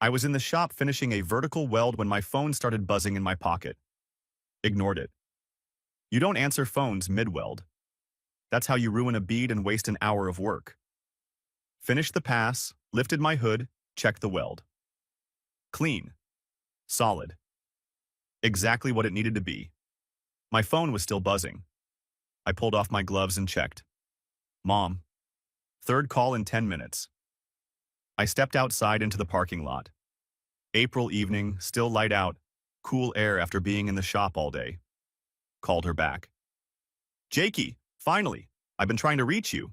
I was in the shop finishing a vertical weld when my phone started buzzing in my pocket. Ignored it. You don't answer phones mid-weld. That's how you ruin a bead and waste an hour of work. Finished the pass, lifted my hood, checked the weld. Clean. Solid. Exactly what it needed to be. My phone was still buzzing. I pulled off my gloves and checked. Mom. Third call in 10 minutes. I stepped outside into the parking lot. April evening, still light out, cool air after being in the shop all day. Called her back. Jakey, finally, I've been trying to reach you.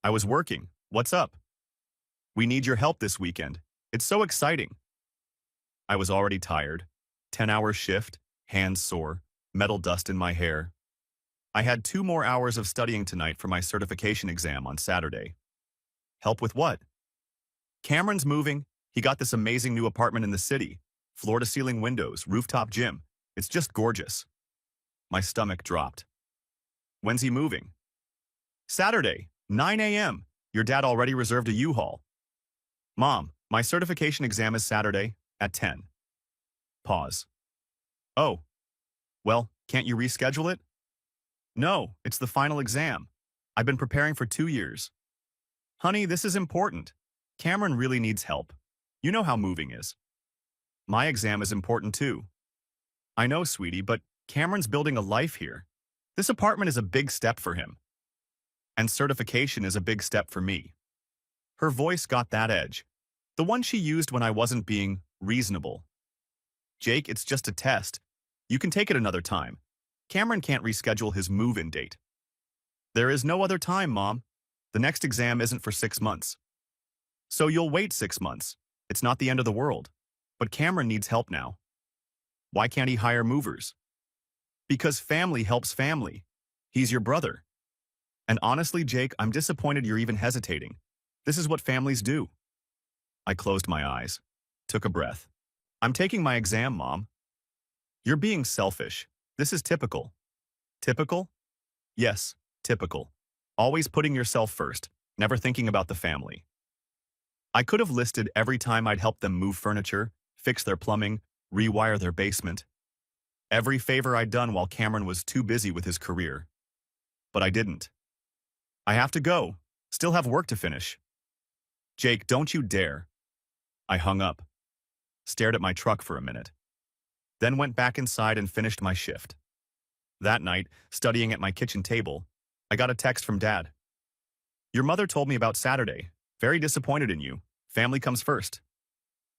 I was working. What's up? We need your help this weekend. It's so exciting. I was already tired. 10-hour shift, hands sore, metal dust in my hair. I had 2 more hours of studying tonight for my certification exam on Saturday. Help with what? Cameron's moving. He got this amazing new apartment in the city. Floor-to-ceiling windows, rooftop gym. It's just gorgeous. My stomach dropped. When's he moving? Saturday, 9 a.m. Your dad already reserved a U-Haul. Mom, my certification exam is Saturday at 10. Pause. Oh. Well, can't you reschedule it? No, it's the final exam. I've been preparing for 2 years. Honey, this is important. Cameron really needs help. You know how moving is. My exam is important too. I know, sweetie, but Cameron's building a life here. This apartment is a big step for him. And certification is a big step for me. Her voice got that edge. The one she used when I wasn't being reasonable. Jake, it's just a test. You can take it another time. Cameron can't reschedule his move-in date. There is no other time, Mom. The next exam isn't for 6 months. So you'll wait 6 months. It's not the end of the world. But Cameron needs help now. Why can't he hire movers? Because family helps family. He's your brother. And honestly, Jake, I'm disappointed you're even hesitating. This is what families do. I closed my eyes, took a breath. I'm taking my exam, Mom. You're being selfish. This is typical. Typical? Yes, typical. Always putting yourself first, never thinking about the family. I could have listed every time I'd helped them move furniture, fix their plumbing, rewire their basement. Every favor I'd done while Cameron was too busy with his career. But I didn't. I have to go. Still have work to finish. Jake, don't you dare. I hung up. Stared at my truck for a minute. Then went back inside and finished my shift. That night, studying at my kitchen table, I got a text from Dad. Your mother told me about Saturday. Very disappointed in you. Family comes first.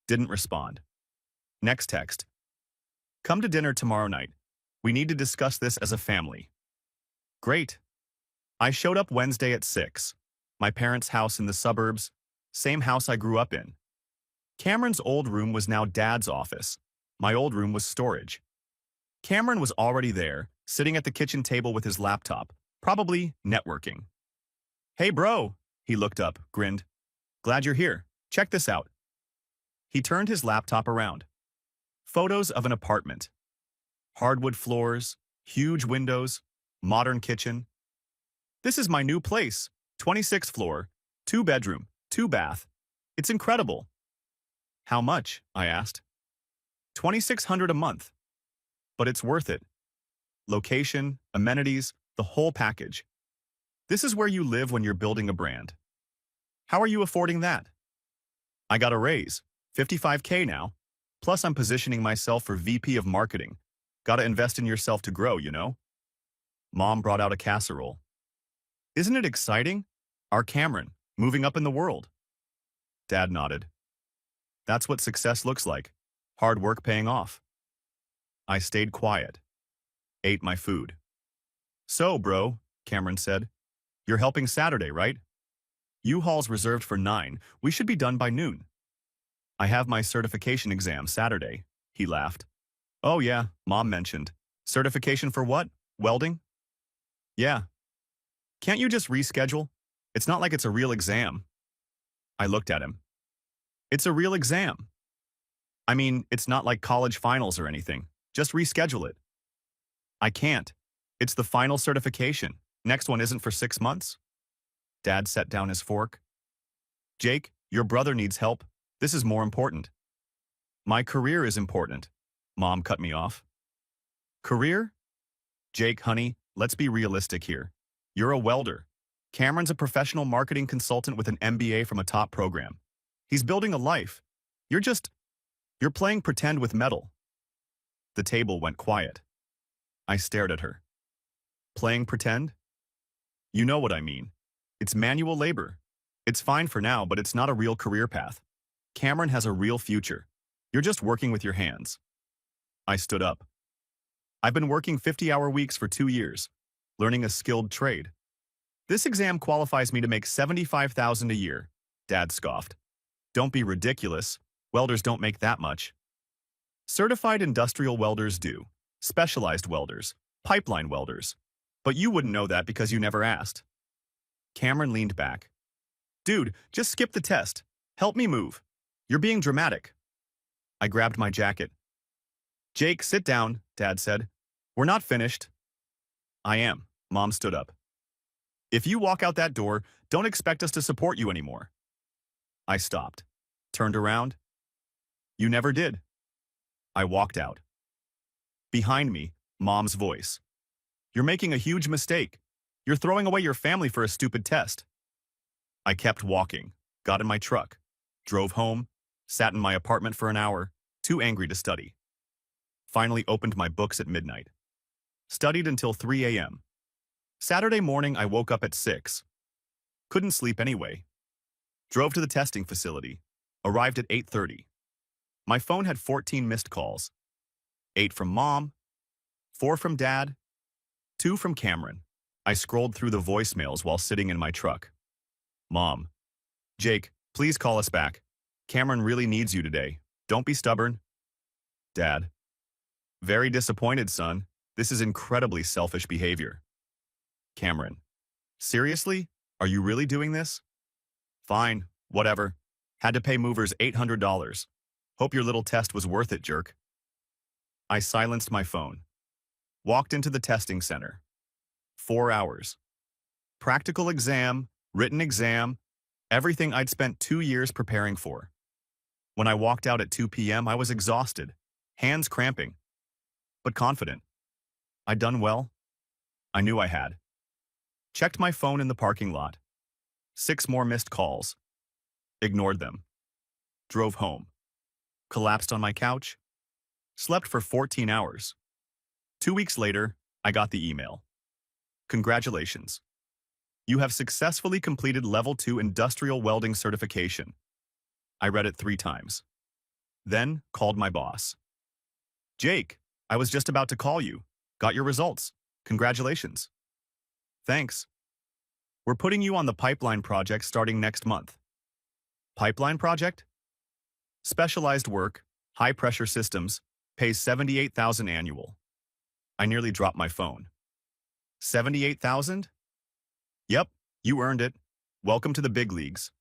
Didn't respond. Next text. Come to dinner tomorrow night. We need to discuss this as a family. Great. I showed up Wednesday at 6. My parents' house in the suburbs, same house I grew up in. Cameron's old room was now Dad's office. My old room was storage. Cameron was already there, sitting at the kitchen table with his laptop, probably networking. Hey bro, he looked up, grinned. Glad you're here. Check this out. He turned his laptop around. Photos of an apartment. Hardwood floors, huge windows, modern kitchen. This is my new place, 26th floor, 2-bedroom, 2-bath. It's incredible. How much? I asked. $2,600 a month. But it's worth it. Location, amenities, the whole package. This is where you live when you're building a brand. How are you affording that? I got a raise, $55K now. Plus I'm positioning myself for VP of marketing. Gotta invest in yourself to grow, you know? Mom brought out a casserole. Isn't it exciting? Our Cameron, moving up in the world. Dad nodded. That's what success looks like. Hard work paying off. I stayed quiet. Ate my food. So, bro, Cameron said, you're helping Saturday, right? U-Haul's reserved for 9. We should be done by noon. I have my certification exam Saturday, he laughed. Oh yeah, Mom mentioned. Certification for what? Welding? Yeah. Can't you just reschedule? It's not like it's a real exam. I looked at him. It's a real exam. I mean, it's not like college finals or anything. Just reschedule it. I can't. It's the final certification. Next one isn't for 6 months. Dad set down his fork. Jake, your brother needs help. This is more important. My career is important. Mom cut me off. Career? Jake, honey, let's be realistic here. You're a welder. Cameron's a professional marketing consultant with an MBA from a top program. He's building a life. You're playing pretend with metal. The table went quiet. I stared at her. Playing pretend? You know what I mean. It's manual labor. It's fine for now, but it's not a real career path. Cameron has a real future. You're just working with your hands. I stood up. I've been working 50-hour weeks for 2 years, learning a skilled trade. This exam qualifies me to make $75,000 a year, Dad scoffed. Don't be ridiculous. Welders don't make that much. Certified industrial welders do. Specialized welders. Pipeline welders. But you wouldn't know that because you never asked. Cameron leaned back. Dude, just skip the test. Help me move. You're being dramatic. I grabbed my jacket. Jake, sit down, Dad said. We're not finished. I am. Mom stood up. If you walk out that door, don't expect us to support you anymore. I stopped. Turned around. You never did. I walked out. Behind me, Mom's voice. You're making a huge mistake. You're throwing away your family for a stupid test. I kept walking, got in my truck, drove home, sat in my apartment for an hour, too angry to study. Finally opened my books at midnight. Studied until 3 a.m. Saturday morning, I woke up at 6. Couldn't sleep anyway. Drove to the testing facility. Arrived at 8:30. My phone had 14 missed calls. 8 from Mom, 4 from Dad, 2 from Cameron. I scrolled through the voicemails while sitting in my truck. Mom. Jake, please call us back. Cameron really needs you today. Don't be stubborn. Dad. Very disappointed, son. This is incredibly selfish behavior. Cameron. Seriously? Are you really doing this? Fine, whatever. Had to pay movers $800. Hope your little test was worth it, jerk. I silenced my phone. Walked into the testing center. 4 hours. Practical exam, written exam, everything I'd spent 2 years preparing for. When I walked out at 2 p.m., I was exhausted, hands cramping, but confident. I'd done well. I knew I had. Checked my phone in the parking lot. 6 more missed calls. Ignored them. Drove home. Collapsed on my couch. Slept for 14 hours. 2 weeks later, I got the email. Congratulations. You have successfully completed Level 2 Industrial Welding Certification. I read it 3 times. Then called my boss. Jake, I was just about to call you. Got your results. Congratulations. Thanks. We're putting you on the pipeline project starting next month. Pipeline project? Specialized work, high-pressure systems, pays $78,000 annual. I nearly dropped my phone. $78,000? Yep, you earned it. Welcome to the big leagues.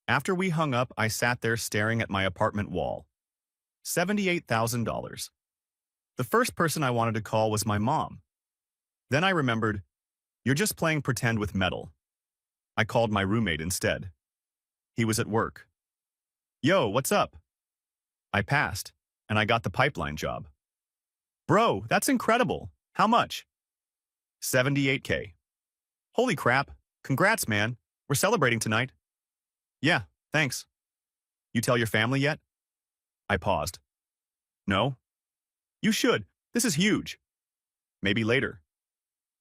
After we hung up, I sat there staring at my apartment wall. $78,000. The first person I wanted to call was my mom. Then I remembered, you're just playing pretend with metal. I called my roommate instead. He was at work. Yo, what's up? I passed, and I got the pipeline job. Bro, that's incredible. How much? $78K. Holy crap. Congrats, man. We're celebrating tonight. Yeah, thanks. You tell your family yet? I paused. No? You should. This is huge. Maybe later.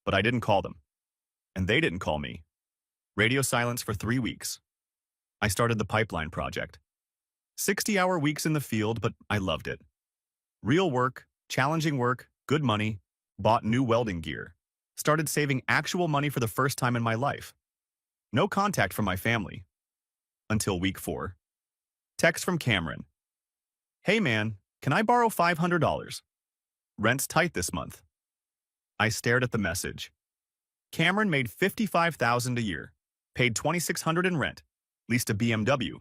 But I didn't call them. And they didn't call me. Radio silence for 3 weeks. I started the pipeline project. 60-hour weeks in the field, but I loved it. Real work, challenging work, good money, bought new welding gear. Started saving actual money for the first time in my life. No contact from my family. Until week 4. Text from Cameron. Hey man, can I borrow $500? Rent's tight this month. I stared at the message. Cameron made $55,000 a year, paid $2,600 in rent, leased a BMW,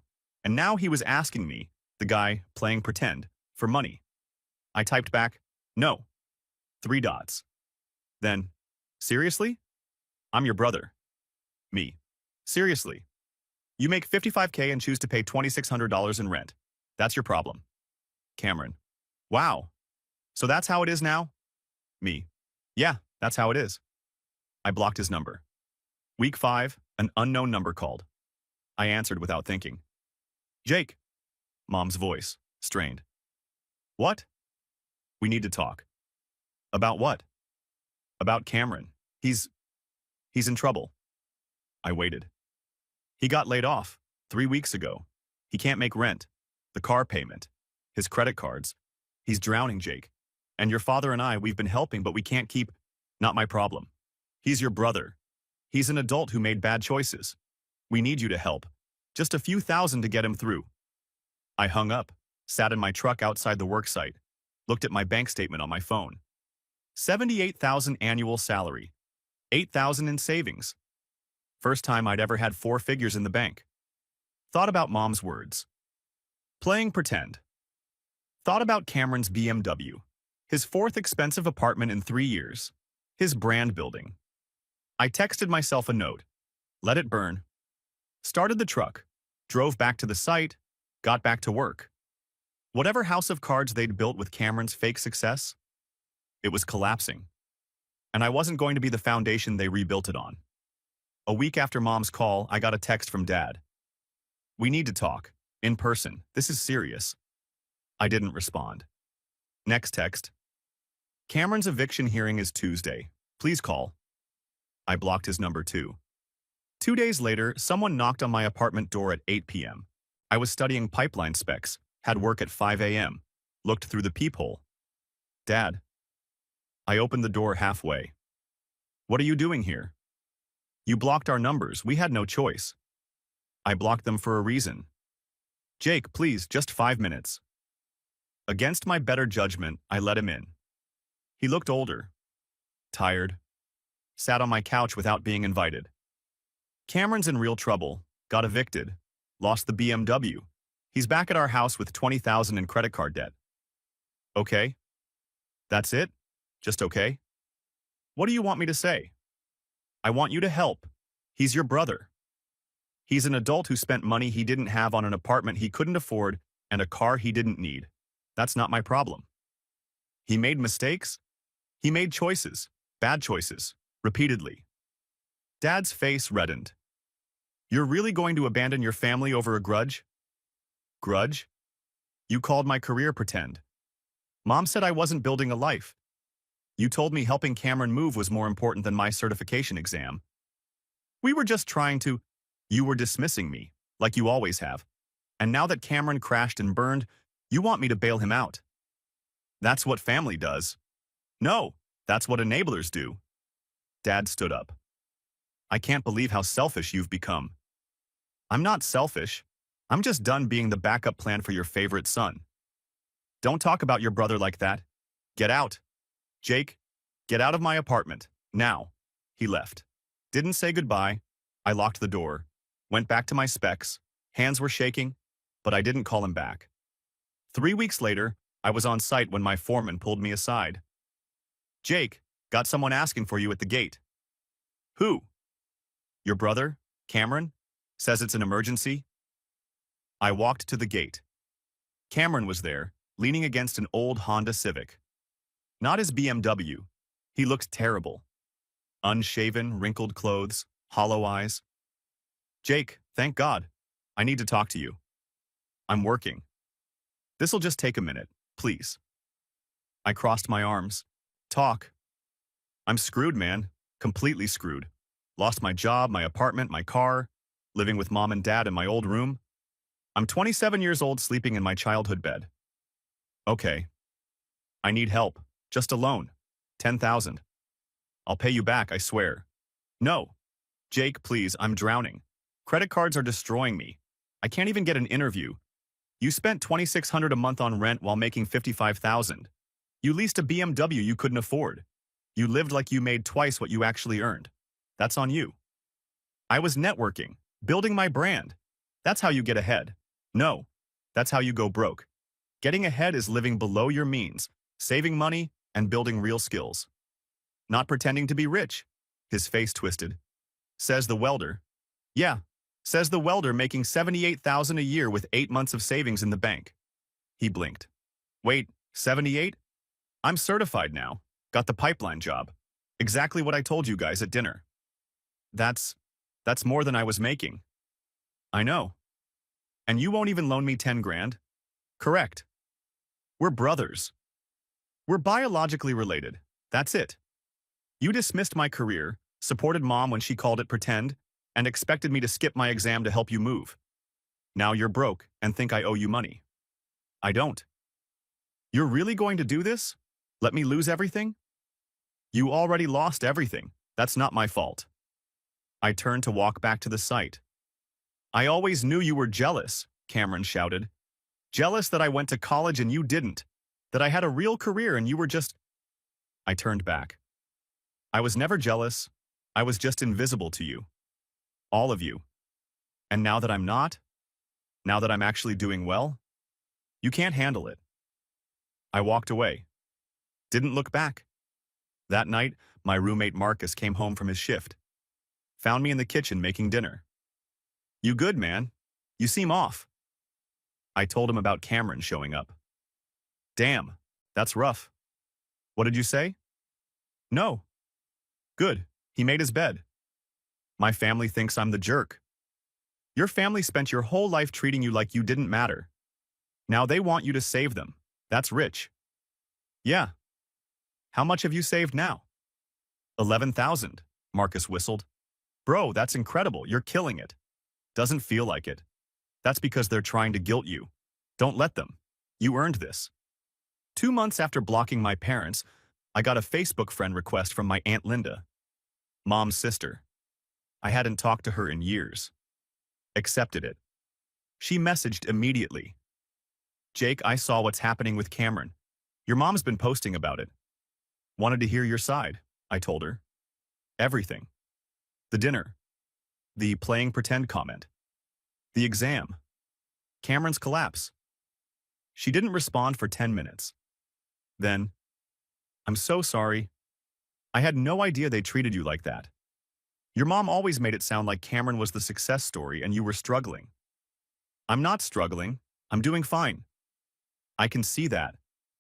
and now he was asking me, the guy playing pretend, for money. I typed back, no. 3 dots. Then, seriously? I'm your brother. Me. Seriously. You make 55K and choose to pay $2,600 in rent. That's your problem. Cameron. Wow. So that's how it is now? Me. Yeah, that's how it is. I blocked his number. Week 5, an unknown number called. I answered without thinking. Jake. Mom's voice, strained. What? We need to talk. About what? About Cameron. He's in trouble. I waited. He got laid off 3 weeks ago. He can't make rent, the car payment, his credit cards. He's drowning, Jake. And your father and I, we've been helping, but we can't keep. Not my problem. He's your brother. He's an adult who made bad choices. We need you to help. Just a few thousand to get him through. I hung up, sat in my truck outside the worksite, looked at my bank statement on my phone. $78,000 annual salary, $8,000 in savings. First time I'd ever had 4 figures in the bank. Thought about Mom's words. Playing pretend. Thought about Cameron's BMW, his 4th expensive apartment in 3 years, his brand building. I texted myself a note. Let it burn. Started the truck, drove back to the site, got back to work. Whatever house of cards they'd built with Cameron's fake success, it was collapsing. And I wasn't going to be the foundation they rebuilt it on. A week after Mom's call, I got a text from Dad. We need to talk. In person. This is serious. I didn't respond. Next text. Cameron's eviction hearing is Tuesday. Please call. I blocked his number too. 2 days later, someone knocked on my apartment door at 8 p.m. I was studying pipeline specs, had work at 5 a.m., looked through the peephole. Dad. I opened the door halfway. What are you doing here? You blocked our numbers. We had no choice. I blocked them for a reason. Jake, please, just 5 minutes. Against my better judgment, I let him in. He looked older, tired, sat on my couch without being invited. Cameron's in real trouble, got evicted, lost the BMW. He's back at our house with $20,000 in credit card debt. Okay? That's it? Just okay? What do you want me to say? I want you to help. He's your brother. He's an adult who spent money he didn't have on an apartment he couldn't afford and a car he didn't need. That's not my problem. He made mistakes. He made choices, bad choices, repeatedly. Dad's face reddened. You're really going to abandon your family over a grudge? Grudge? You called my career pretend. Mom said I wasn't building a life. You told me helping Cameron move was more important than my certification exam. We were just trying to. You were dismissing me, like you always have. And now that Cameron crashed and burned, you want me to bail him out. That's what family does. No, that's what enablers do. Dad stood up. I can't believe how selfish you've become. I'm not selfish. I'm just done being the backup plan for your favorite son. Don't talk about your brother like that. Get out. Jake, get out of my apartment, now. He left. Didn't say goodbye. I locked the door, went back to my specs. Hands were shaking, but I didn't call him back. 3 weeks later, I was on site when my foreman pulled me aside. Jake, got someone asking for you at the gate. Who? Your brother, Cameron? Says it's an emergency? I walked to the gate. Cameron was there, leaning against an old Honda Civic. Not his BMW. He looked terrible. Unshaven, wrinkled clothes, hollow eyes. Jake, thank God. I need to talk to you. I'm working. This'll just take a minute, please. I crossed my arms. Talk. I'm screwed, man. Completely screwed. Lost my job, my apartment, my car, living with Mom and Dad in my old room. I'm 27 years old sleeping in my childhood bed. Okay. I need help. Just a loan. $10,000. I'll pay you back, I swear. No. Jake, please, I'm drowning. Credit cards are destroying me. I can't even get an interview. You spent $2,600 a month on rent while making $55,000. You leased a BMW you couldn't afford. You lived like you made twice what you actually earned. That's on you. I was networking, building my brand. That's how you get ahead. No, that's how you go broke. Getting ahead is living below your means, saving money, and building real skills. Not pretending to be rich. His face twisted. Says the welder. Yeah, Says the welder making $78,000 a year with 8 months of savings in the bank. He blinked. Wait, 78? I'm certified now. Got the pipeline job. Exactly what I told you guys at dinner. That's more than I was making. I know. And you won't even loan me 10 grand? Correct. We're brothers. We're biologically related. That's it. You dismissed my career, supported mom when she called it pretend, and expected me to skip my exam to help you move. Now you're broke and think I owe you money. I don't. You're really going to do this? Let me lose everything? You already lost everything. That's not my fault. I turned to walk back to the site. I always knew you were jealous, Cameron shouted. Jealous that I went to college and you didn't. That I had a real career and you were just... I turned back. I was never jealous. I was just invisible to you. All of you. And now that I'm not, now that I'm actually doing well, you can't handle it. I walked away. Didn't look back. That night, my roommate Marcus came home from his shift. Found me in the kitchen making dinner. You good, man? You seem off. I told him about Cameron showing up. Damn, that's rough. What did you say? No. Good, he made his bed. My family thinks I'm the jerk. Your family spent your whole life treating you like you didn't matter. Now they want you to save them. That's rich. Yeah. How much have you saved now? 11,000, Marcus whistled. Bro, that's incredible. You're killing it. Doesn't feel like it. That's because they're trying to guilt you. Don't let them. You earned this. 2 months after blocking my parents, I got a Facebook friend request from my Aunt Linda, Mom's sister. I hadn't talked to her in years. Accepted it. She messaged immediately. Jake, I saw what's happening with Cameron. Your mom's been posting about it. Wanted to hear your side, I told her. Everything. The dinner. The playing pretend comment. The exam. Cameron's collapse. She didn't respond for 10 minutes. Then, I'm so sorry. I had no idea they treated you like that. Your mom always made it sound like Cameron was the success story and you were struggling. I'm not struggling. I'm doing fine. I can see that,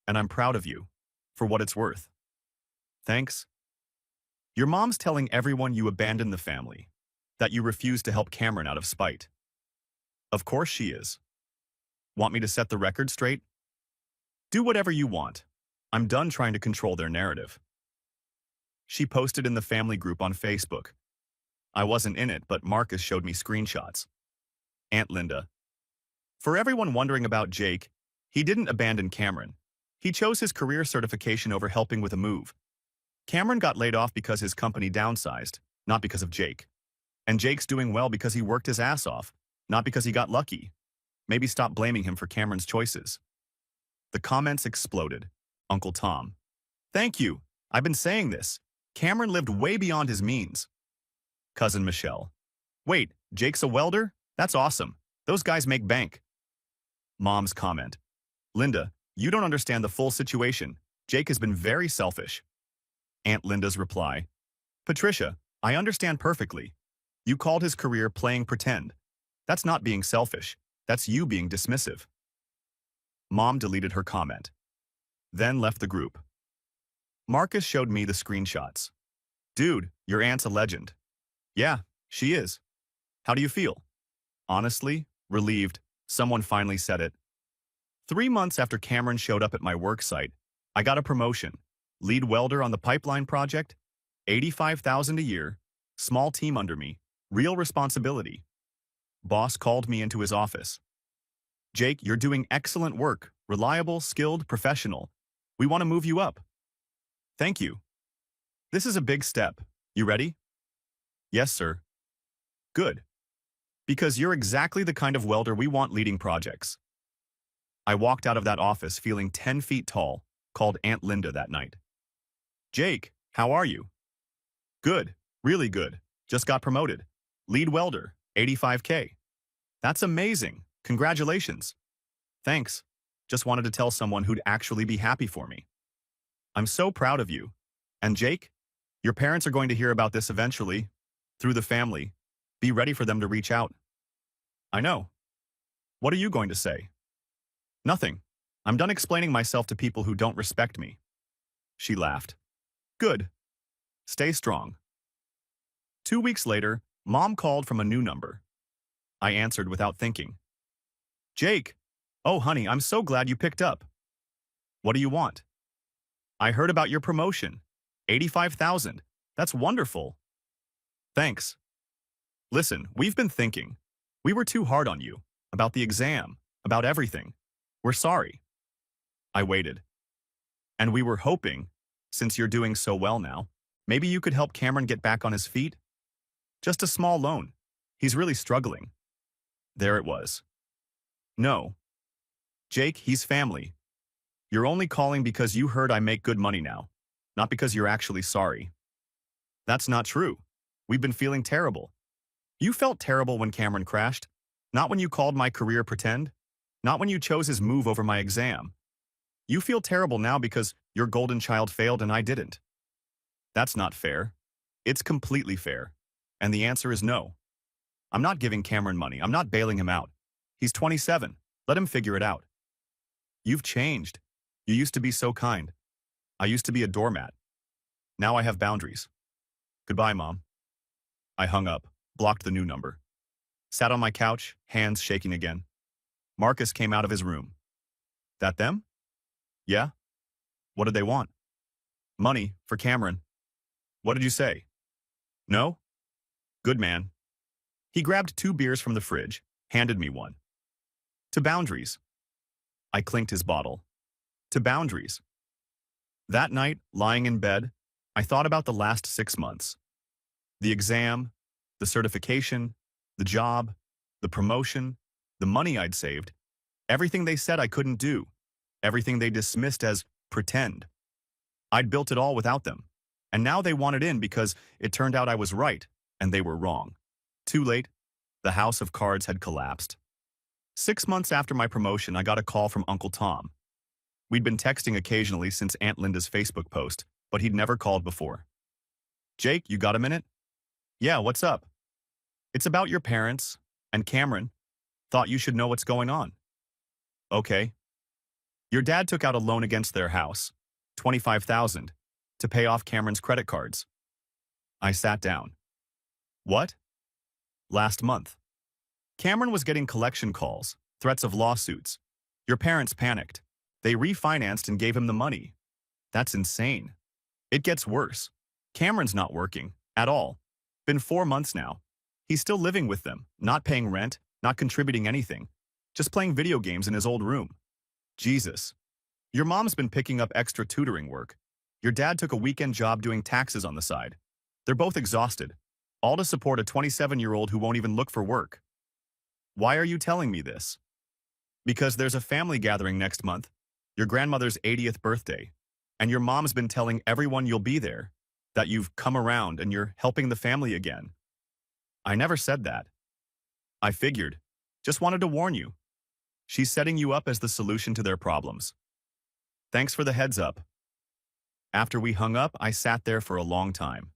and I'm proud of you, for what it's worth. Thanks. Your mom's telling everyone you abandoned the family, that you refused to help Cameron out of spite. Of course she is. Want me to set the record straight? Do whatever you want. I'm done trying to control their narrative. She posted in the family group on Facebook. I wasn't in it, but Marcus showed me screenshots. Aunt Linda. For everyone wondering about Jake, he didn't abandon Cameron. He chose his career certification over helping with a move. Cameron got laid off because his company downsized, not because of Jake. And Jake's doing well because he worked his ass off, not because he got lucky. Maybe stop blaming him for Cameron's choices. The comments exploded. Uncle Tom. Thank you. I've been saying this. Cameron lived way beyond his means. Cousin Michelle. Wait, Jake's a welder? That's awesome. Those guys make bank. Mom's comment. Linda, you don't understand the full situation. Jake has been very selfish. Aunt Linda's reply. Patricia, I understand perfectly. You called his career playing pretend. That's not being selfish. That's you being dismissive. Mom deleted her comment. Then left the group. Marcus showed me the screenshots. Dude, your aunt's a legend. Yeah, she is. How do you feel? Honestly, relieved. Someone finally said it. 3 months after Cameron showed up at my work site, I got a promotion. Lead welder on the pipeline project, $85,000 a year, small team under me, real responsibility. Boss called me into his office. Jake, you're doing excellent work, reliable, skilled, professional. We want to move you up. Thank you. This is a big step. You ready? Yes, sir. Good. Because you're exactly the kind of welder we want leading projects. I walked out of that office feeling 10 feet tall, called Aunt Linda that night. Jake, how are you? Good, really good. Just got promoted. Lead welder, 85K. That's amazing. Congratulations. Thanks. Just wanted to tell someone who'd actually be happy for me. I'm so proud of you. And Jake, your parents are going to hear about this eventually, through the family. Be ready for them to reach out. I know. What are you going to say? Nothing. I'm done explaining myself to people who don't respect me. She laughed. Good. Stay strong. 2 weeks later, Mom called from a new number. I answered without thinking. Jake. Oh, honey, I'm so glad you picked up. What do you want? I heard about your promotion. 85,000. That's wonderful. Thanks. Listen, we've been thinking. We were too hard on you. About the exam. About everything. We're sorry. I waited. And we were hoping, since you're doing so well now, maybe you could help Cameron get back on his feet? Just a small loan. He's really struggling. There it was. No. Jake, he's family. You're only calling because you heard I make good money now, not because you're actually sorry. That's not true. We've been feeling terrible. You felt terrible when Cameron crashed, not when you called my career pretend, not when you chose his move over my exam. You feel terrible now because your golden child failed and I didn't. That's not fair. It's completely fair. And the answer is no. I'm not giving Cameron money. I'm not bailing him out. He's 27. Let him figure it out. You've changed. You used to be so kind. I used to be a doormat. Now I have boundaries. Goodbye, Mom. I hung up, blocked the new number. Sat on my couch, hands shaking again. Marcus came out of his room. That them? Yeah? What did they want? Money, for Cameron. What did you say? No? Good man. He grabbed 2 beers from the fridge, handed me one. To boundaries. I clinked his bottle. To boundaries. That night, lying in bed, I thought about the last 6 months. The exam, the certification, the job, the promotion, the money I'd saved, everything they said I couldn't do, everything they dismissed as pretend. I'd built it all without them, and now they wanted in because it turned out I was right, and they were wrong. Too late, the house of cards had collapsed. 6 months after my promotion, I got a call from Uncle Tom. We'd been texting occasionally since Aunt Linda's Facebook post, but he'd never called before. Jake, you got a minute? Yeah, what's up? It's about your parents, and Cameron. Thought you should know what's going on. Okay. Your dad took out a loan against their house, $25,000, to pay off Cameron's credit cards. I sat down. What? Last month. Cameron was getting collection calls, threats of lawsuits. Your parents panicked. They refinanced and gave him the money. That's insane. It gets worse. Cameron's not working, at all. Been 4 months now. He's still living with them, not paying rent, not contributing anything, just playing video games in his old room. Jesus. Your mom's been picking up extra tutoring work. Your dad took a weekend job doing taxes on the side. They're both exhausted, all to support a 27-year-old who won't even look for work. Why are you telling me this? Because there's a family gathering next month, your grandmother's 80th birthday, and your mom's been telling everyone you'll be there, that you've come around and you're helping the family again. I never said that. I figured. Just wanted to warn you. She's setting you up as the solution to their problems. Thanks for the heads up. After we hung up, I sat there for a long time.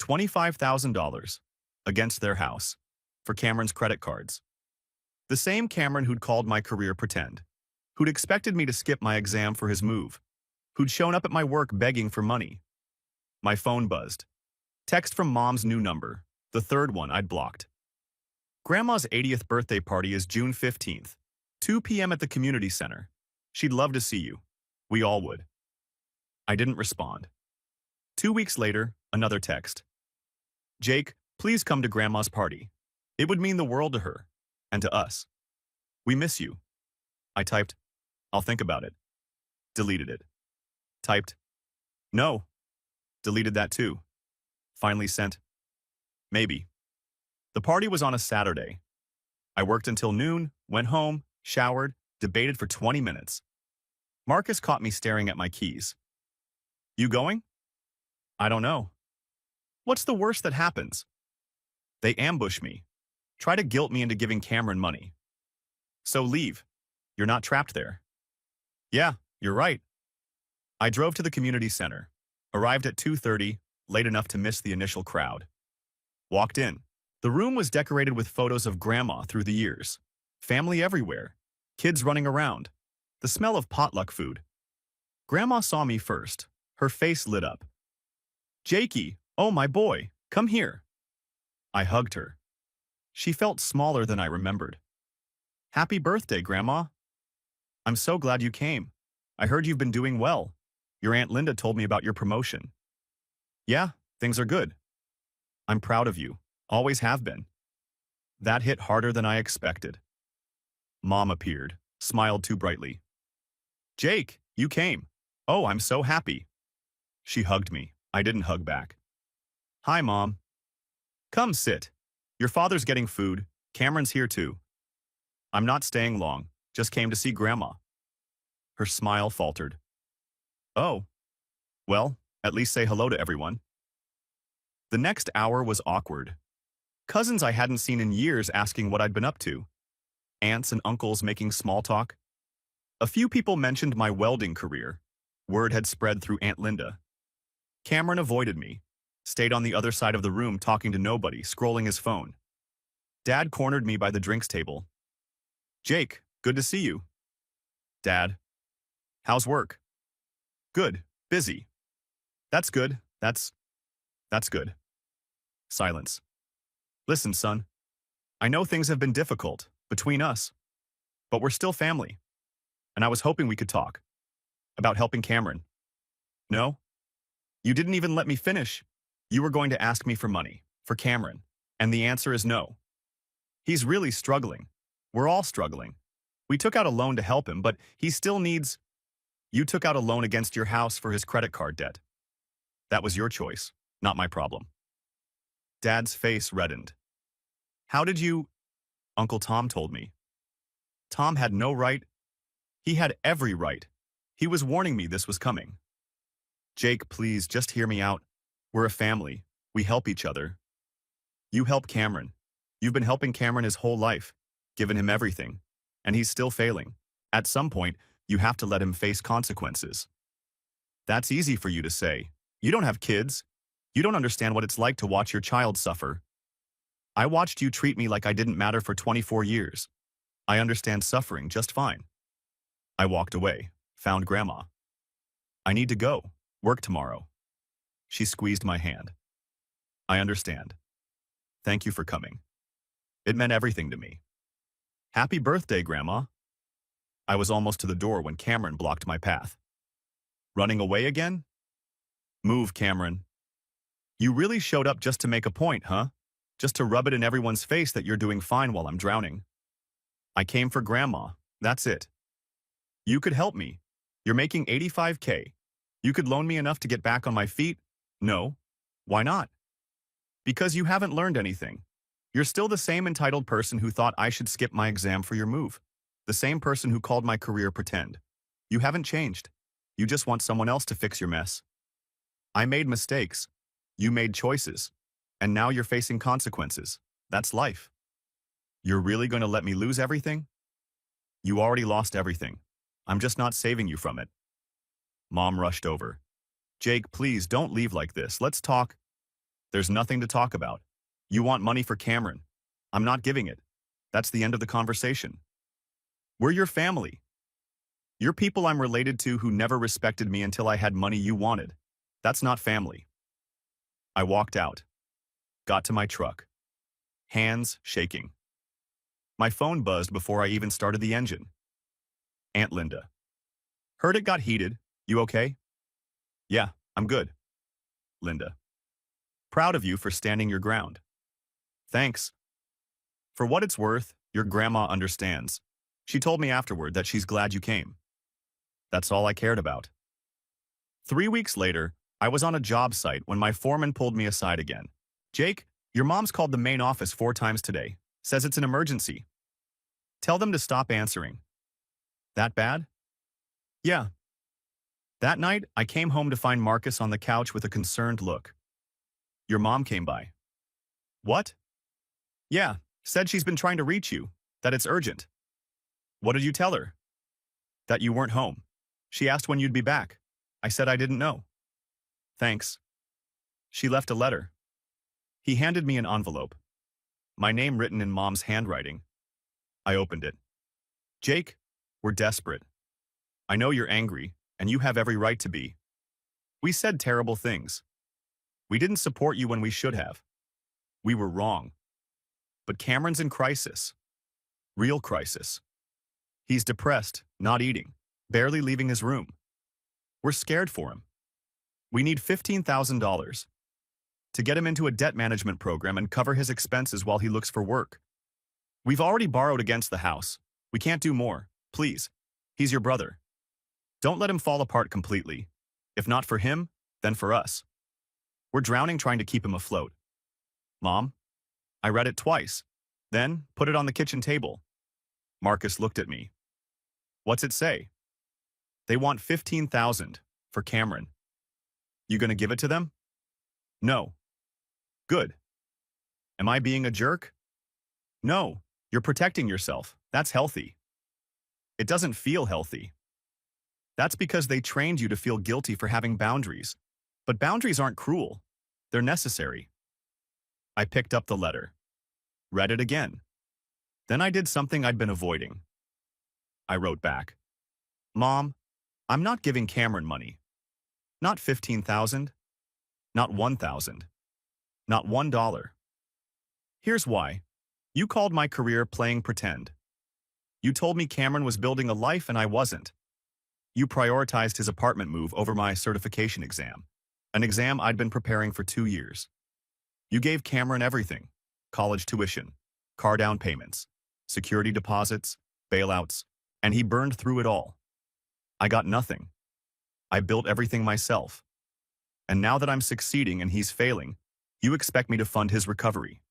$25,000 against their house for Cameron's credit cards. The same Cameron who'd called my career pretend, who'd expected me to skip my exam for his move, who'd shown up at my work begging for money. My phone buzzed. Text from Mom's new number, the third one I'd blocked. Grandma's 80th birthday party is June 15th, 2 p.m. at the community center. She'd love to see you. We all would. I didn't respond. 2 weeks later, another text. Jake, please come to Grandma's party. It would mean the world to her, and to us. We miss you. I typed, I'll think about it. Deleted it. Typed, no. Deleted that too. Finally sent, maybe. The party was on a Saturday. I worked until noon, went home, showered, debated for 20 minutes. Marcus caught me staring at my keys. You going? I don't know. What's the worst that happens? They ambush me. Try to guilt me into giving Cameron money. So leave. You're not trapped there. Yeah, you're right. I drove to the community center. Arrived at 2:30, late enough to miss the initial crowd. Walked in. The room was decorated with photos of Grandma through the years. Family everywhere. Kids running around. The smell of potluck food. Grandma saw me first. Her face lit up. "Jakey, oh my boy, come here." I hugged her. She felt smaller than I remembered. "Happy birthday, Grandma." "I'm so glad you came. I heard you've been doing well. Your Aunt Linda told me about your promotion." "Yeah, things are good. I'm proud of you. Always have been." That hit harder than I expected. Mom appeared, smiled too brightly. "Jake, you came. Oh, I'm so happy." She hugged me. I didn't hug back. "Hi, Mom." "Come sit. Your father's getting food. Cameron's here too." "I'm not staying long. Just came to see Grandma." Her smile faltered. "Oh. Well, at least say hello to everyone." The next hour was awkward. Cousins I hadn't seen in years asking what I'd been up to. Aunts and uncles making small talk. A few people mentioned my welding career. Word had spread through Aunt Linda. Cameron avoided me, stayed on the other side of the room talking to nobody, scrolling his phone. Dad cornered me by the drinks table. "Jake, good to see you." "Dad, how's work?" "Good, busy." "That's good, that's good." Silence. "Listen, son, I know things have been difficult between us, but we're still family, and I was hoping we could talk about helping Cameron." "No? You didn't even let me finish. You were going to ask me for money, for Cameron, and the answer is no. He's really struggling. We're all struggling. We took out a loan to help him, but he still needs—" "You took out a loan against your house for his credit card debt. That was your choice, not my problem." Dad's face reddened. "How did you—" "Uncle Tom told me." Tom had no right. He had every right. He was warning me this was coming. "Jake, please, just hear me out. We're a family. We help each other. You help Cameron. You've been helping Cameron his whole life, given him everything, and he's still failing. At some point, you have to let him face consequences." "That's easy for you to say. You don't have kids. You don't understand what it's like to watch your child suffer. I watched you treat me like I didn't matter for 24 years. I understand suffering just fine." I walked away, found Grandma. "I need to go. Work tomorrow." She squeezed my hand. "I understand. Thank you for coming. It meant everything to me." "Happy birthday, Grandma." I was almost to the door when Cameron blocked my path. "Running away again?" "Move, Cameron. You really showed up just to make a point, huh? Just to rub it in everyone's face that you're doing fine while I'm drowning." "I came for Grandma. That's it." "You could help me. You're making $85K. You could loan me enough to get back on my feet." "No. Why not?" "Because you haven't learned anything. You're still the same entitled person who thought I should skip my exam for your move. The same person who called my career pretend. You haven't changed. You just want someone else to fix your mess. I made mistakes. You made choices. And now you're facing consequences. That's life. You're really going to let me lose everything?" "You already lost everything. I'm just not saving you from it." Mom rushed over. "Jake, please don't leave like this. Let's talk." "There's nothing to talk about. You want money for Cameron. I'm not giving it. That's the end of the conversation. We're your family. You're people I'm related to who never respected me until I had money you wanted. That's not family." I walked out. Got to my truck. Hands shaking. My phone buzzed before I even started the engine. Aunt Linda. "Heard it got heated. You okay?" "Yeah, I'm good." Linda. "Proud of you for standing your ground." "Thanks. For what it's worth, your grandma understands. She told me afterward that she's glad you came." That's all I cared about. 3 weeks later, I was on a job site when my foreman pulled me aside again. "Jake, your mom's called the main office 4 times today. Says it's an emergency. Tell them to stop answering." "That bad?" "Yeah." That night, I came home to find Marcus on the couch with a concerned look. "Your mom came by." "What?" "Yeah, said she's been trying to reach you, that it's urgent." "What did you tell her?" "That you weren't home. She asked when you'd be back. I said I didn't know." "Thanks." She left a letter. He handed me an envelope. My name written in Mom's handwriting. I opened it. Jake, we're desperate. I know you're angry, and you have every right to be. We said terrible things. We didn't support you when we should have. We were wrong. But Cameron's in crisis. Real crisis. He's depressed, not eating, barely leaving his room. We're scared for him. We need $15,000 to get him into a debt management program and cover his expenses while he looks for work. We've already borrowed against the house. We can't do more. Please. He's your brother. Don't let him fall apart completely. If not for him, then for us. We're drowning trying to keep him afloat. Mom? I read it twice, then put it on the kitchen table. Marcus looked at me. What's it say? They want $15,000 for Cameron. You gonna give it to them? No. Good. Am I being a jerk? No, you're protecting yourself. That's healthy. It doesn't feel healthy. That's because they trained you to feel guilty for having boundaries. But boundaries aren't cruel. They're necessary. I picked up the letter, read it again. Then I did something I'd been avoiding. I wrote back, Mom, I'm not giving Cameron money. Not $15,000. Not $1,000. Not $1. Here's why. You called my career playing pretend. You told me Cameron was building a life and I wasn't. You prioritized his apartment move over my certification exam, an exam I'd been preparing for 2 years. You gave Cameron everything: college tuition, car down payments, security deposits, bailouts, and he burned through it all. I got nothing. I built everything myself. And now that I'm succeeding and he's failing, you expect me to fund his recovery.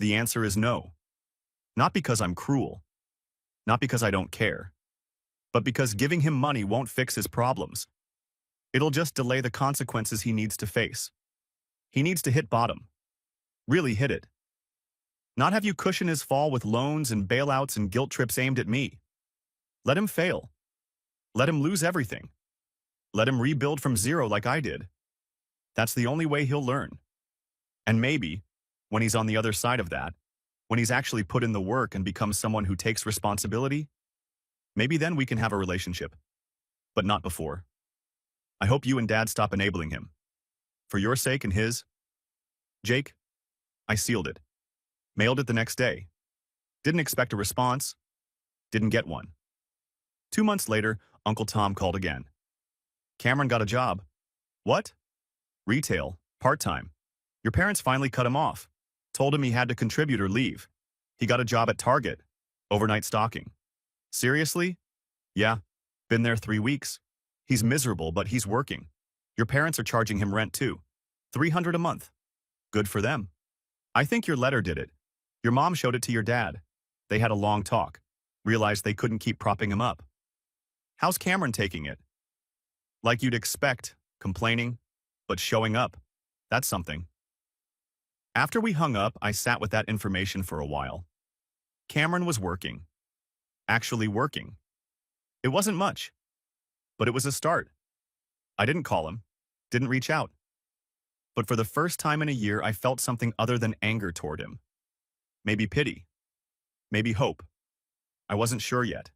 The answer is no. Not because I'm cruel. Not because I don't care. But because giving him money won't fix his problems. It'll just delay the consequences he needs to face. He needs to hit bottom. Really hit it. Not have you cushion his fall with loans and bailouts and guilt trips aimed at me. Let him fail. Let him lose everything. Let him rebuild from zero like I did. That's the only way he'll learn. And maybe, when he's on the other side of that, when he's actually put in the work and becomes someone who takes responsibility, maybe then we can have a relationship. But not before. I hope you and Dad stop enabling him. For your sake and his. Jake, I sealed it. Mailed it the next day. Didn't expect a response. Didn't get one. 2 months later, Uncle Tom called again. Cameron got a job. What? Retail, part-time. Your parents finally cut him off. Told him he had to contribute or leave. He got a job at Target, overnight stocking. Seriously? Yeah, been there 3 weeks. He's miserable, but he's working. Your parents are charging him rent too. $300 a month. Good for them. I think your letter did it. Your mom showed it to your dad. They had a long talk. Realized they couldn't keep propping him up. How's Cameron taking it? Like you'd expect, complaining, but showing up. That's something. After we hung up, I sat with that information for a while. Cameron was working. Actually working. It wasn't much, but it was a start. I didn't call him, didn't reach out. But for the first time in a year, I felt something other than anger toward him. Maybe pity. Maybe hope. I wasn't sure yet.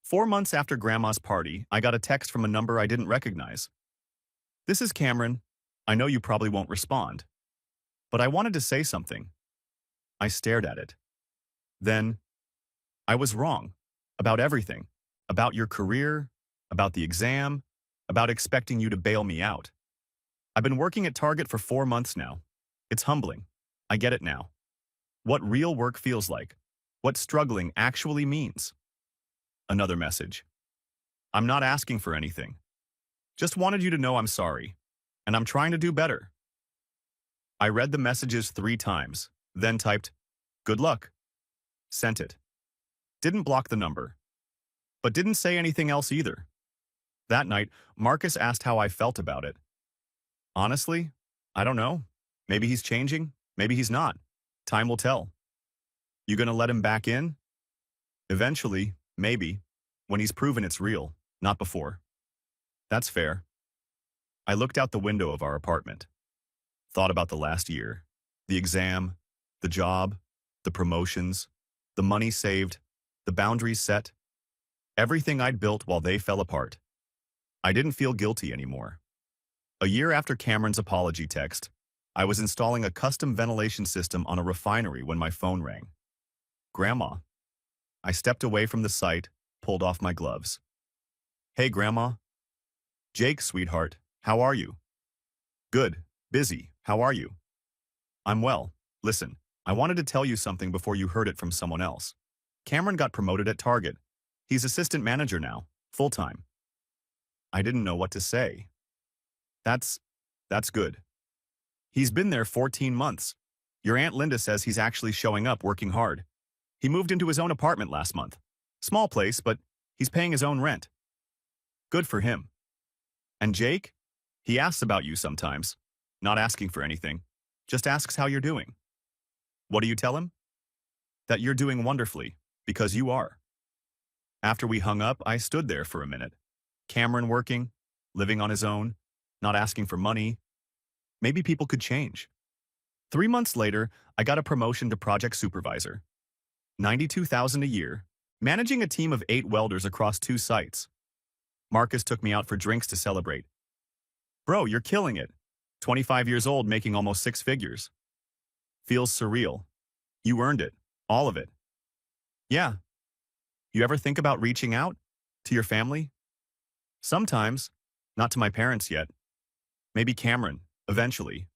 4 months after Grandma's party, I got a text from a number I didn't recognize. This is Cameron. I know you probably won't respond. But I wanted to say something. I stared at it. Then, I was wrong. About everything. About your career. About the exam. About expecting you to bail me out. I've been working at Target for 4 months now. It's humbling. I get it now. What real work feels like. What struggling actually means. Another message. I'm not asking for anything. Just wanted you to know I'm sorry. And I'm trying to do better. I read the messages 3 times, then typed, "Good luck." Sent it. Didn't block the number. But didn't say anything else either. That night, Marcus asked how I felt about it. Honestly, I don't know. Maybe he's changing, maybe he's not. Time will tell. You gonna let him back in? Eventually, maybe, when he's proven it's real, not before. That's fair. I looked out the window of our apartment. Thought about the last year, the exam, The job, the promotions, the money saved, the boundaries set, everything I'd built while they fell apart. I didn't feel guilty anymore. A year after Cameron's apology text, I was installing a custom ventilation system on a refinery when my phone rang. Grandma. I stepped away from the site, pulled off my gloves. Hey, Grandma. Jake, sweetheart, how are you? Good. Busy. How are you? I'm well. Listen, I wanted to tell you something before you heard it from someone else. Cameron got promoted at Target. He's assistant manager now, full-time. I didn't know what to say. That's good. He's been there 14 months. Your Aunt Linda says he's actually showing up, working hard. He moved into his own apartment last month. Small place, but he's paying his own rent. Good for him. And Jake? He asks about you sometimes. Not asking for anything. Just asks how you're doing. What do you tell him? That you're doing wonderfully, because you are. After we hung up, I stood there for a minute. Cameron working, living on his own, not asking for money. Maybe people could change. 3 months later, I got a promotion to project supervisor. $92,000 a year, managing a team of 8 welders across 2 sites. Marcus took me out for drinks to celebrate. Bro, you're killing it. 25 years old, making almost 6 figures. Feels surreal. You earned it. All of it. Yeah. You ever think about reaching out? To your family? Sometimes. Not to my parents yet. Maybe Cameron, eventually.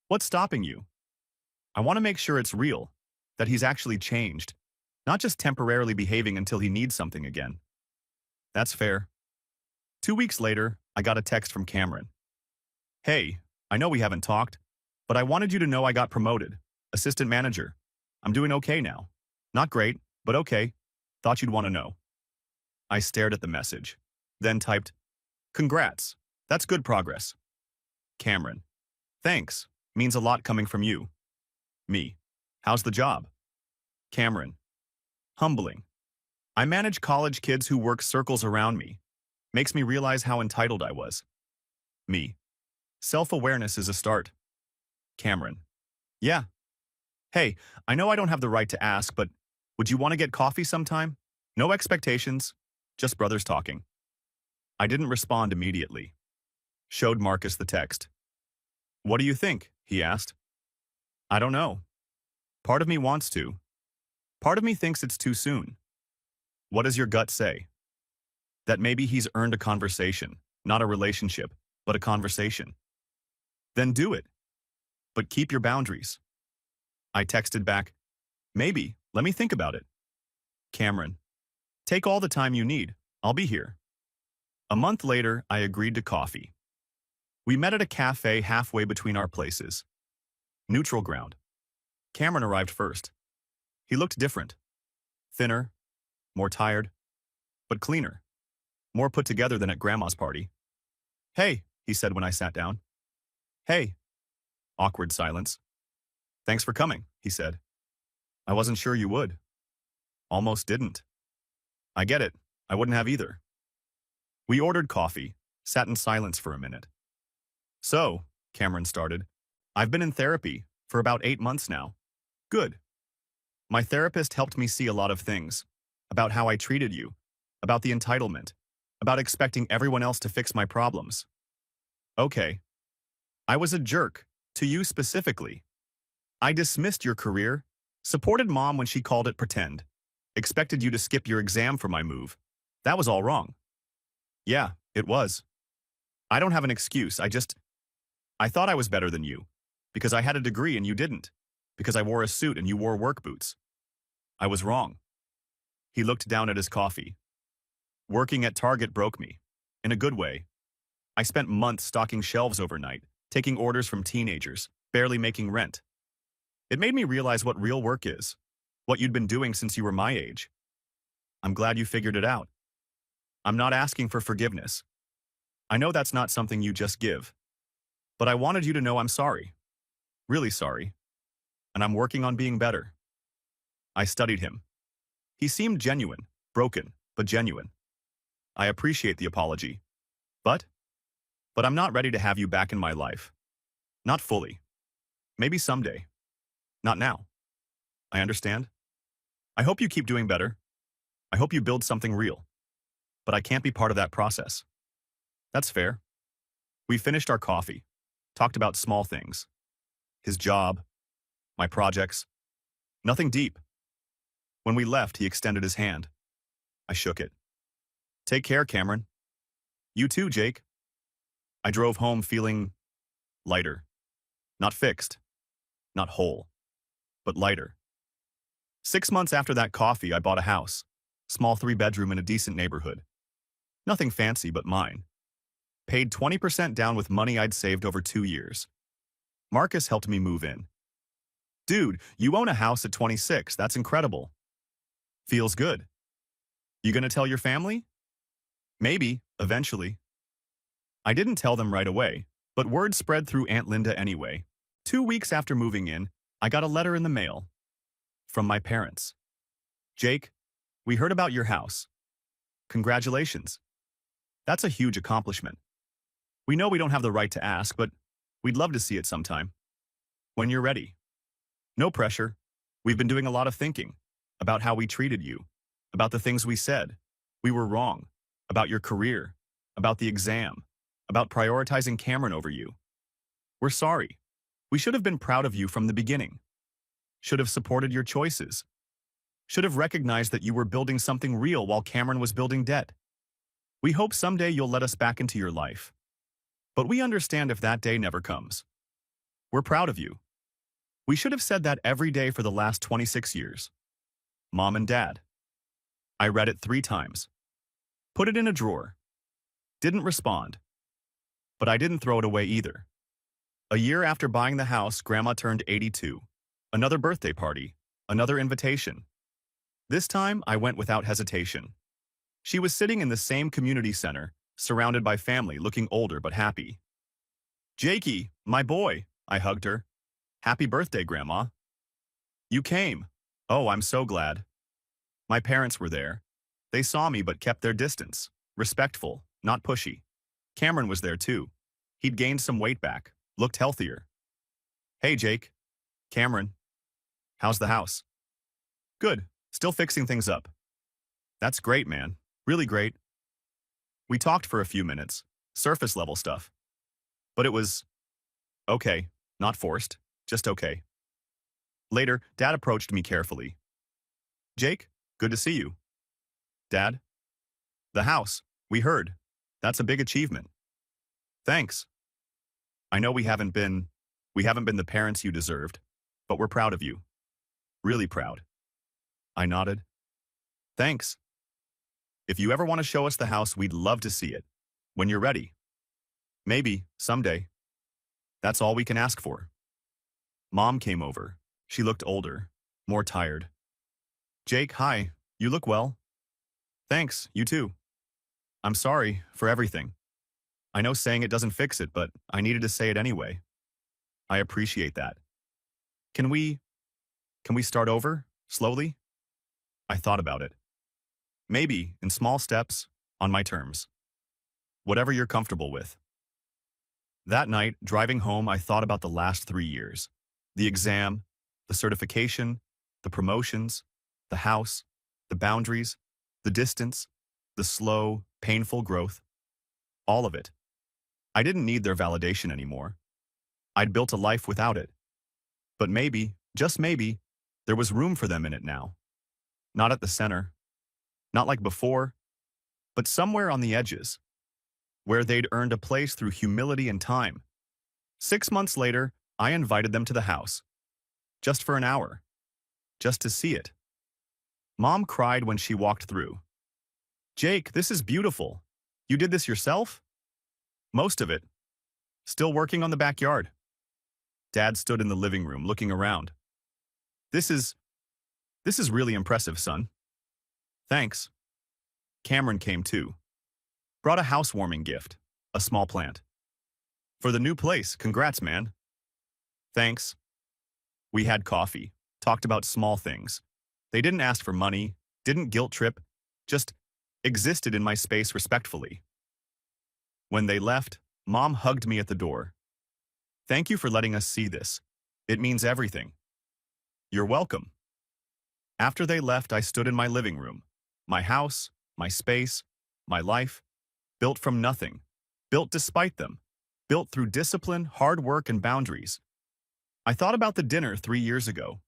What's stopping you? I want to make sure it's real, that he's actually changed, not just temporarily behaving until he needs something again. That's fair. 2 weeks later, I got a text from Cameron. Hey, I know we haven't talked, but I wanted you to know I got promoted. Assistant manager. I'm doing okay now. Not great, but okay. Thought you'd want to know. I stared at the message, then typed, Congrats. That's good progress. Cameron. Thanks. Means a lot coming from you. Me. How's the job? Cameron. Humbling. I manage college kids who work circles around me. Makes me realize how entitled I was. Me. Self-awareness is a start. Cameron. Yeah. Hey, I know I don't have the right to ask, but would you want to get coffee sometime? No expectations, just brothers talking. I didn't respond immediately. Showed Marcus the text. What do you think? He asked. I don't know. Part of me wants to. Part of me thinks it's too soon. What does your gut say? That maybe he's earned a conversation, not a relationship, but a conversation. Then do it. But keep your boundaries. I texted back, maybe, let me think about it. Cameron. Take all the time you need. I'll be here. A month later, I agreed to coffee. We met at a cafe halfway between our places. Neutral ground. Cameron arrived first. He looked different. Thinner, more tired, but cleaner. More put together than at Grandma's party. Hey, he said when I sat down. Hey. Awkward silence. Thanks for coming, he said. I wasn't sure you would. Almost didn't. I get it. I wouldn't have either. We ordered coffee, sat in silence for a minute. So, Cameron started, I've been in therapy for about 8 months now. Good. My therapist helped me see a lot of things. About how I treated you. About the entitlement. About expecting everyone else to fix my problems. Okay. I was a jerk. To you specifically. I dismissed your career. Supported Mom when she called it pretend. Expected you to skip your exam for my move. That was all wrong. Yeah, it was. I don't have an excuse. I thought I was better than you. Because I had a degree and you didn't. Because I wore a suit and you wore work boots. I was wrong. He looked down at his coffee. Working at Target broke me. In a good way. I spent months stocking shelves overnight, taking orders from teenagers, barely making rent. It made me realize what real work is. What you'd been doing since you were my age. I'm glad you figured it out. I'm not asking for forgiveness. I know that's not something you just give. But I wanted you to know I'm sorry. Really sorry. And I'm working on being better. I studied him. He seemed genuine, broken, but genuine. I appreciate the apology. But I'm not ready to have you back in my life. Not fully. Maybe someday. Not now. I understand. I hope you keep doing better. I hope you build something real. But I can't be part of that process. That's fair. We finished our coffee, talked about small things. His job, my projects. Nothing deep. When we left, he extended his hand. I shook it. Take care, Cameron. You too, Jake. I drove home feeling lighter. Not fixed, not whole, but lighter. 6 months after that coffee, I bought a house. Small 3-bedroom in a decent neighborhood. Nothing fancy but mine. Paid 20% down with money I'd saved over 2 years. Marcus helped me move in. Dude, you own a house at 26. That's incredible. Feels good. You gonna tell your family? Maybe, eventually. I didn't tell them right away, but word spread through Aunt Linda anyway. 2 weeks after moving in, I got a letter in the mail. From my parents. Jake, we heard about your house. Congratulations. That's a huge accomplishment. We know we don't have the right to ask, but we'd love to see it sometime. When you're ready. No pressure. We've been doing a lot of thinking about how we treated you, about the things we said. We were wrong. About your career, about the exam, about prioritizing Cameron over you. We're sorry. We should have been proud of you from the beginning. Should have supported your choices. Should have recognized that you were building something real while Cameron was building debt. We hope someday you'll let us back into your life. But we understand if that day never comes. We're proud of you. We should have said that every day for the last 26 years. Mom and Dad. I read it 3 times. Put it in a drawer. Didn't respond. But I didn't throw it away either. A year after buying the house, Grandma turned 82. Another birthday party. Another invitation. This time, I went without hesitation. She was sitting in the same community center, surrounded by family, looking older but happy. Jakey, my boy, I hugged her. Happy birthday, Grandma. You came. Oh, I'm so glad. My parents were there. They saw me but kept their distance. Respectful, not pushy. Cameron was there too. He'd gained some weight back, looked healthier. Hey, Jake. Cameron. How's the house? Good. Still fixing things up. That's great, man. Really great. We talked for a few minutes. Surface level stuff. But it was okay. Not forced. Just okay. Later, Dad approached me carefully. Jake, good to see you. Dad? The house. We heard. That's a big achievement. Thanks. I know we haven't been the parents you deserved, but we're proud of you. Really proud. I nodded. Thanks. If you ever want to show us the house, we'd love to see it. When you're ready. Maybe, someday. That's all we can ask for. Mom came over. She looked older, more tired. Jake, hi. You look well. Thanks, you too. I'm sorry for everything. I know saying it doesn't fix it, but I needed to say it anyway. I appreciate that. Can we start over, slowly? I thought about it. Maybe, in small steps, on my terms. Whatever you're comfortable with. That night, driving home, I thought about the last 3 years. The exam, the certification, the promotions, the house, the boundaries, the distance, the slow, painful growth. All of it. I didn't need their validation anymore. I'd built a life without it. But maybe, just maybe, there was room for them in it now. Not at the center. Not like before, but somewhere on the edges, where they'd earned a place through humility and time. 6 months later, I invited them to the house. Just for an hour. Just to see it. Mom cried when she walked through. Jake, this is beautiful. You did this yourself? Most of it. Still working on the backyard. Dad stood in the living room looking around. This is really impressive, son. Thanks. Cameron came too. Brought a housewarming gift, a small plant. For the new place, congrats, man. Thanks. We had coffee, talked about small things. They didn't ask for money, didn't guilt trip, just existed in my space respectfully. When they left, Mom hugged me at the door. Thank you for letting us see this. It means everything. You're welcome. After they left, I stood in my living room. My house, my space, my life, built from nothing, built despite them, built through discipline, hard work, and boundaries. I thought about the dinner 3 years ago.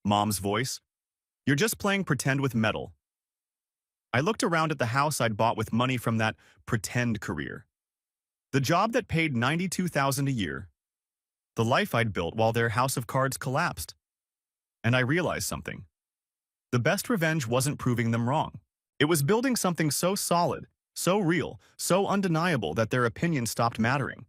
Mom's voice, "You're just playing pretend with metal." I looked around at the house I'd bought with money from that pretend career. The job that paid $92,000 a year. The life I'd built while their house of cards collapsed. And I realized something. The best revenge wasn't proving them wrong. It was building something so solid, so real, so undeniable that their opinion stopped mattering.